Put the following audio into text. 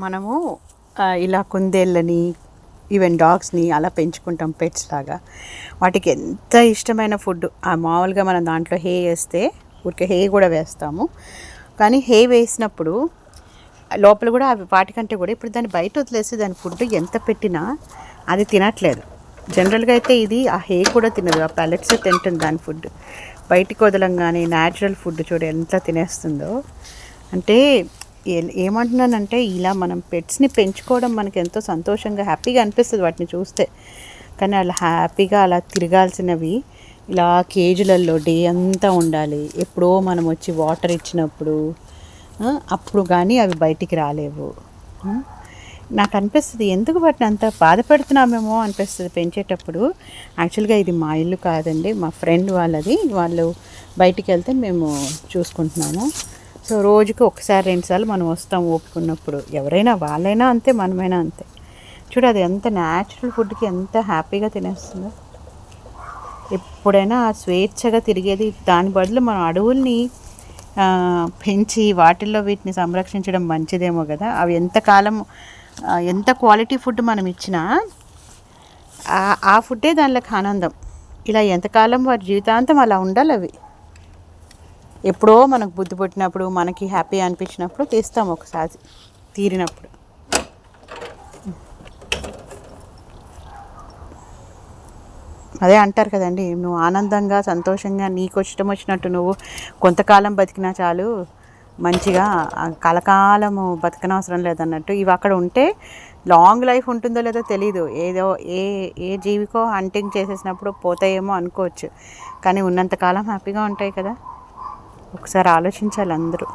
మనము ఇలా కుందేళ్ళని ఈవెన్ డాగ్స్ని అలా పెంచుకుంటాం పెట్స్ లాగా. వాటికి ఎంత ఇష్టమైన ఫుడ్ మామూలుగా మనం దాంట్లో హే వేస్తే ఊరికే హే కూడా వేస్తాము. కానీ హే వేసినప్పుడు లోపల కూడా అవి వాటికంటే కూడా ఇప్పుడు దాన్ని బయట వదిలేసి దాని ఫుడ్ ఎంత పెట్టినా అది తినట్లేదు. జనరల్గా అయితే ఇది ఆ హే కూడా తినదు, ఆ ప్యాలెట్స్ తింటుంది దాని ఫుడ్. బయటికి వదలంగానే న్యాచురల్ ఫుడ్ చూడ ఎంత తినేస్తుందో. అంటే ఏమంటున్నానంటే ఇలా మనం పెట్స్ని పెంచుకోవడం మనకి ఎంతో సంతోషంగా హ్యాపీగా అనిపిస్తుంది వాటిని చూస్తే. కానీ అలా హ్యాపీగా అలా తిరగాల్సినవి ఇలా కేజీలలో డే అంతా ఉండాలి. ఎప్పుడో మనం వచ్చి వాటర్ ఇచ్చినప్పుడు అప్పుడు కానీ అవి బయటికి రాలేవు. నాకు అనిపిస్తుంది ఎందుకు వాటిని అంత బాధ పెడుతున్నామేమో అనిపిస్తుంది పెంచేటప్పుడు. యాక్చువల్గా ఇది మా ఇల్లు కాదండి, మా ఫ్రెండ్ వాళ్ళది. వాళ్ళు బయటికి వెళ్తే మేము చూసుకుంటున్నాము. సో రోజుకి ఒకసారి రెండుసార్లు మనం వస్తాం ఓపుకున్నప్పుడు. ఎవరైనా వాళ్ళైనా అంతే, మనమైనా అంతే. చూడు అది ఎంత న్యాచురల్ ఫుడ్కి ఎంత హ్యాపీగా తినేస్తుందో. ఎప్పుడైనా స్వేచ్ఛగా తిరిగేది. దాని బదులు మనం అడవుల్ని పెంచి వాటిల్లో వీటిని సంరక్షించడం మంచిదేమో కదా. అవి ఎంతకాలం ఎంత క్వాలిటీ ఫుడ్ మనం ఇచ్చినా ఆ ఫుడ్డే దానిలోకి ఆనందం. ఇలా ఎంతకాలం వాటి జీవితాంతం అలా ఉండాలి. అవి ఎప్పుడో మనకు బుద్ధి పుట్టినప్పుడు, మనకి హ్యాపీ అనిపించినప్పుడు తీస్తాం, ఒకసారి తీరినప్పుడు. అదే అంటారు కదండి, నువ్వు ఆనందంగా సంతోషంగా నీకు ఇష్టం వచ్చినట్టు నువ్వు కొంతకాలం బతికినా చాలు, మంచిగా కలకాలము బతకనవసరం లేదన్నట్టు. ఇవి అక్కడ ఉంటే లాంగ్ లైఫ్ ఉంటుందో లేదో తెలీదు. ఏదో ఏ జీవికో హంటింగ్ చేసేసినప్పుడు పోతాయేమో అనుకోవచ్చు, కానీ ఉన్నంతకాలం హ్యాపీగా ఉంటాయి కదా. ఒకసారి ఆలోచించాలి అందరూ.